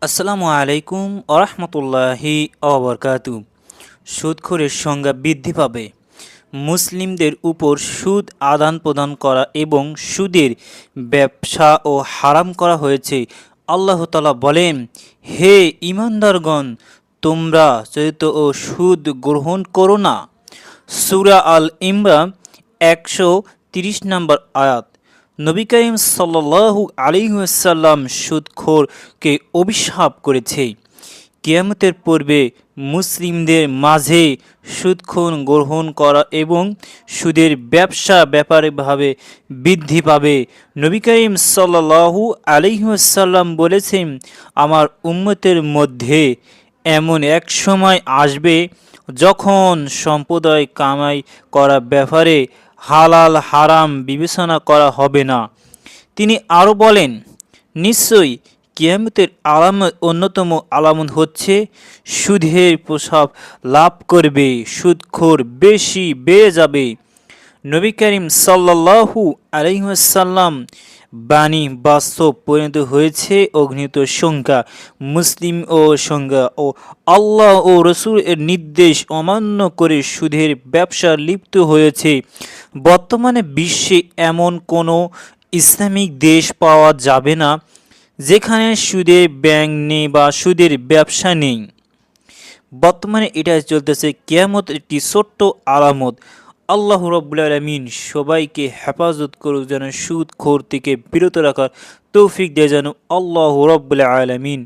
আসসালামু আলাইকুম আরহামতুল্লাহি আবরকাতু। সুদখোরের সংখ্যা বৃদ্ধি পাবে। মুসলিমদের উপর সুদ আদান প্রদান করা এবং সুদের ব্যবসা ও হারাম করা হয়েছে। আল্লাহ তাআলা বলেন, হে ঈমানদারগণ, তোমরা চরিত ও সুদ গ্রহণ করো না। সূরা আল ইমরান 130 নম্বর আয়াত। নবী করিম সাল্লাল্লাহু আলাইহি ওয়াসাল্লাম সুদখোরকে অভিশাপ করেছে। কিয়ামতের পূর্বে মুসলিমদের মাঝে সুদখোর গ্রহণ করা এবং সুদের ব্যবসা ব্যাপকভাবে বৃদ্ধি পাবে। নবী করিম সাল্লাল্লাহু আলাইহি ওয়াসাল্লাম বলেছেন, আমার উম্মতের মধ্যে এমন এক সময় আসবে যখন সম্প্রদায় কামাই করা ব্যাপারে হালাল হারাম বিবেচনা করা হবে না। তিনি আরও বলেন, নিশ্চয়ই কিয়ামতের অন্যতম আলামত হচ্ছে সুদের প্রভাব লাভ করবে, সুদখোর বেশি বেড়ে যাবে। নবী করিম সাল্লাল্লাহু আলাইহি ওয়াসাল্লাম বাণী বাস্তব পরিণত হয়েছে। অগণিত সংখ্যা মুসলিম ও সংখ্যা ও আল্লাহ ও রসুল এর নির্দেশ অমান্য করে সুদের ব্যবসা লিপ্ত হয়েছে। বর্তমানে বিশ্বে এমন কোনো ইসলামিক দেশ পাওয়া যাবে না যেখানে সুদের ব্যাংক নেই বা সুদের ব্যবসা নেই। বর্তমানে এটা চলতেছে কিয়ামত একটি ছোট্ট আলামত। আল্লাহ রাব্বুল আলামিন সবাইকে হেফাজত করুক, যেন সুদখোর থেকে বিরত রাখার তৌফিক দেয় যেন আল্লাহ রাব্বুল আলামিন।